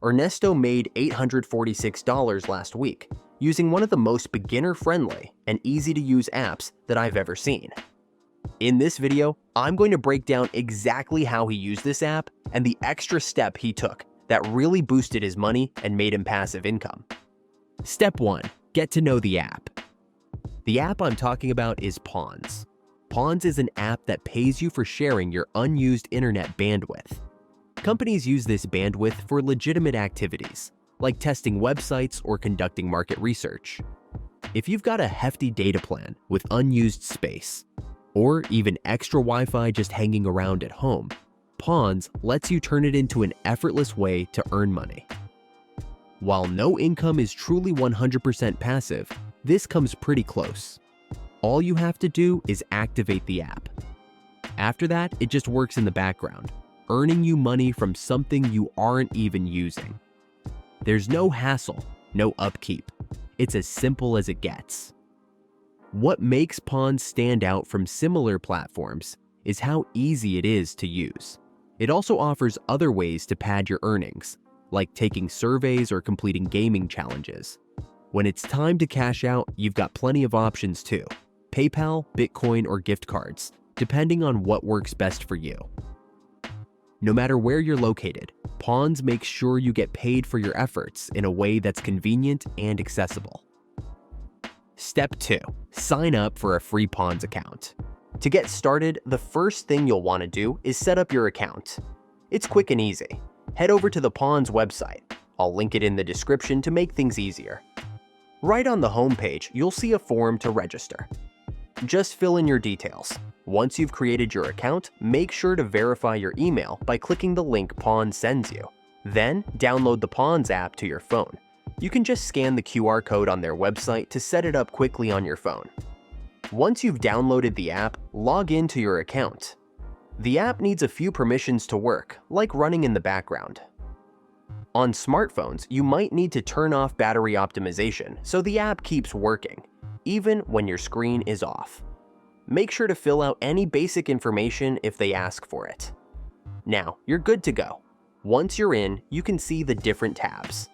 Ernesto made $846 last week using one of the most beginner-friendly and easy-to-use apps that I've ever seen. In this video, I'm going to break down exactly how he used this app and the extra step he took that really boosted his money and made him passive income. Step 1. Get to know the app. The app I'm talking about is Pawns. Pawns is an app that pays you for sharing your unused internet bandwidth. Companies use this bandwidth for legitimate activities, like testing websites or conducting market research. If you've got a hefty data plan with unused space, or even extra Wi-Fi just hanging around at home, Pawns lets you turn it into an effortless way to earn money. While no income is truly 100% passive, this comes pretty close. All you have to do is activate the app. After that, it just works in the background, earning you money from something you aren't even using. There's no hassle, no upkeep. It's as simple as it gets. What makes Pawns stand out from similar platforms is how easy it is to use. It also offers other ways to pad your earnings, like taking surveys or completing gaming challenges. When it's time to cash out, you've got plenty of options too: PayPal, Bitcoin, or gift cards, depending on what works best for you. No matter where you're located, Pawns makes sure you get paid for your efforts in a way that's convenient and accessible. Step 2. Sign up for a free Pawns account. To get started, the first thing you'll want to do is set up your account. It's quick and easy. Head over to the Pawns website. I'll link it in the description to make things easier. Right on the homepage, you'll see a form to register. Just fill in your details. Once you've created your account, make sure to verify your email by clicking the link Pawns sends you. Then, download the Pawns app to your phone. You can just scan the QR code on their website to set it up quickly on your phone. Once you've downloaded the app, log into your account. The app needs a few permissions to work, like running in the background. On smartphones, you might need to turn off battery optimization so the app keeps working, even when your screen is off. Make sure to fill out any basic information if they ask for it. Now, you're good to go. Once you're in, you can see the different tabs.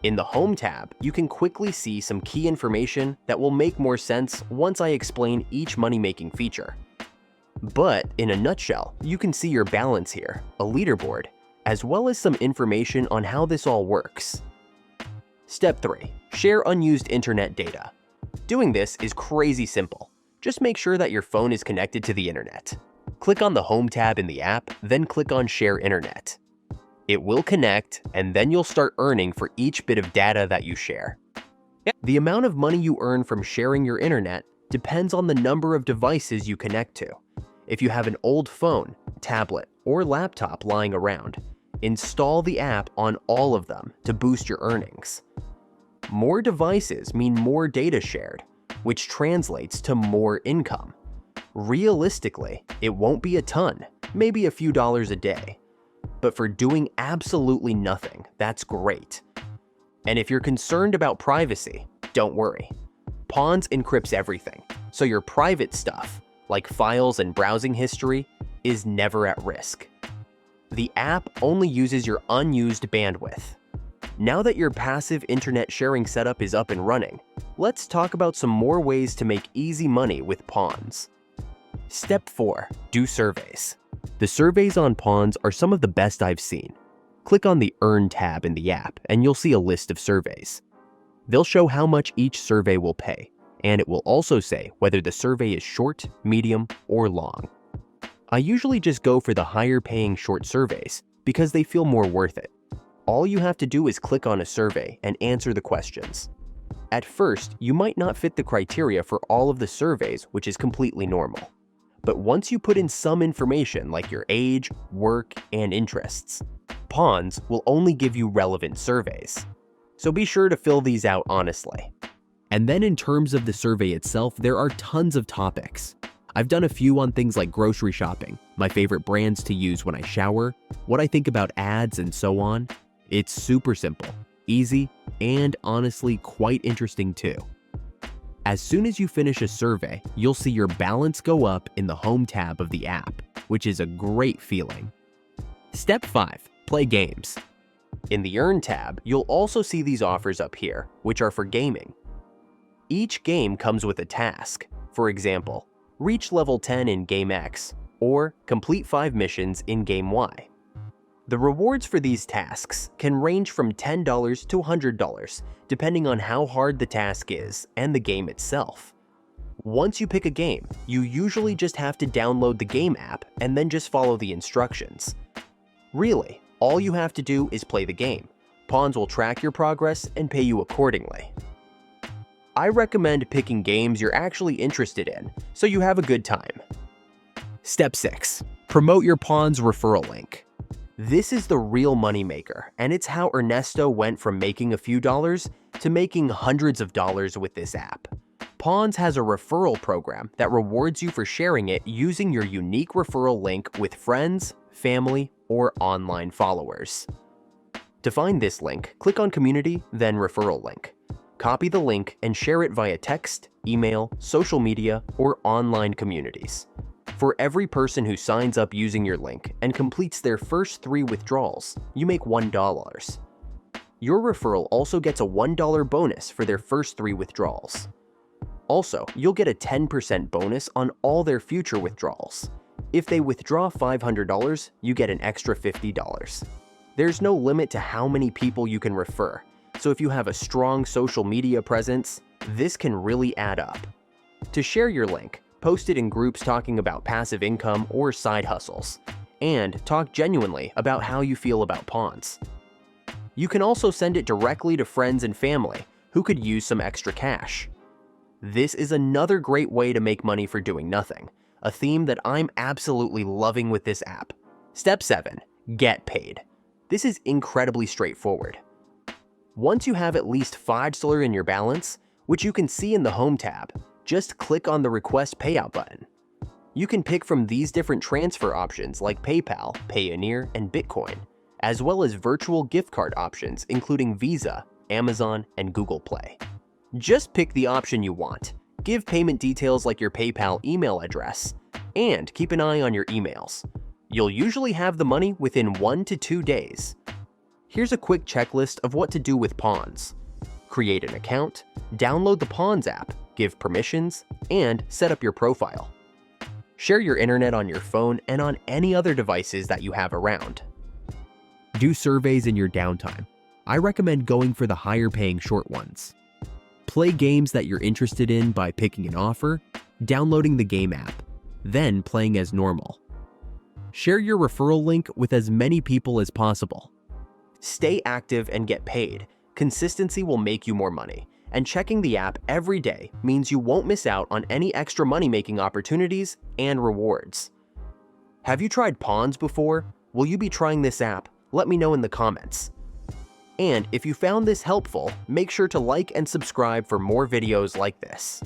In the Home tab, you can quickly see some key information that will make more sense once I explain each money-making feature. But in a nutshell, you can see your balance here, a leaderboard, as well as some information on how this all works. Step 3. Share unused internet data. Doing this is crazy simple. Just make sure that your phone is connected to the internet. Click on the Home tab in the app, then click on Share Internet. It will connect, and then you'll start earning for each bit of data that you share. The amount of money you earn from sharing your internet depends on the number of devices you connect to. If you have an old phone, tablet, or laptop lying around, install the app on all of them to boost your earnings. More devices mean more data shared, which translates to more income. Realistically, it won't be a ton, maybe a few dollars a day. But for doing absolutely nothing, that's great. And if you're concerned about privacy, don't worry. Pawns encrypts everything, so your private stuff, like files and browsing history, is never at risk. The app only uses your unused bandwidth. Now that your passive internet sharing setup is up and running, let's talk about some more ways to make easy money with Pawns. Step 4. Do surveys. The surveys on Pawns are some of the best I've seen. Click on the Earn tab in the app and you'll see a list of surveys. They'll show how much each survey will pay, and it will also say whether the survey is short, medium, or long. I usually just go for the higher paying short surveys because they feel more worth it. All you have to do is click on a survey and answer the questions. At first, you might not fit the criteria for all of the surveys, which is completely normal. But once you put in some information like your age, work, and interests, Pawns will only give you relevant surveys. So be sure to fill these out honestly. And then in terms of the survey itself, there are tons of topics. I've done a few on things like grocery shopping, my favorite brands to use when I shower, what I think about ads, and so on. It's super simple, easy, and honestly quite interesting too. As soon as you finish a survey, you'll see your balance go up in the Home tab of the app, which is a great feeling. Step 5. Play games. In the Earn tab, you'll also see these offers up here, which are for gaming. Each game comes with a task. For example, reach level 10 in Game X, or complete 5 missions in Game Y. The rewards for these tasks can range from $10 to $100, depending on how hard the task is and the game itself. Once you pick a game, you usually just have to download the game app and then just follow the instructions. Really, all you have to do is play the game. Pawns will track your progress and pay you accordingly. I recommend picking games you're actually interested in, so you have a good time. Step 6. Promote your Pawns referral link. This is the real moneymaker, and it's how Ernesto went from making a few dollars to making hundreds of dollars with this app. Pawns has a referral program that rewards you for sharing it using your unique referral link with friends, family, or online followers. To find this link, click on Community, then Referral Link. Copy the link and share it via text, email, social media, or online communities. For every person who signs up using your link and completes their first 3 withdrawals, you make $1. Your referral also gets a $1 bonus for their first 3 withdrawals. Also, you'll get a 10% bonus on all their future withdrawals. If they withdraw $500, you get an extra $50. There's no limit to how many people you can refer, so if you have a strong social media presence, this can really add up. To share your link, post it in groups talking about passive income or side hustles, and talk genuinely about how you feel about Pawns. You can also send it directly to friends and family who could use some extra cash. This is another great way to make money for doing nothing, a theme that I'm absolutely loving with this app. Step 7. Get paid. This is incredibly straightforward. Once you have at least $5 in your balance, which you can see in the Home tab, just click on the Request Payout button. You can pick from these different transfer options like PayPal, Payoneer, and Bitcoin, as well as virtual gift card options including Visa, Amazon, and Google Play. Just pick the option you want, give payment details like your PayPal email address, and keep an eye on your emails. You'll usually have the money within 1 to 2 days. Here's a quick checklist of what to do with Pawns. Create an account, download the Pawns app, give permissions, and set up your profile. Share your internet on your phone and on any other devices that you have around. Do surveys in your downtime. I recommend going for the higher paying short ones. Play games that you're interested in by picking an offer, downloading the game app, then playing as normal. Share your referral link with as many people as possible. Stay active and get paid. Consistency will make you more money, and checking the app every day means you won't miss out on any extra money-making opportunities and rewards. Have you tried Pawns before? Will you be trying this app? Let me know in the comments. And if you found this helpful, make sure to like and subscribe for more videos like this.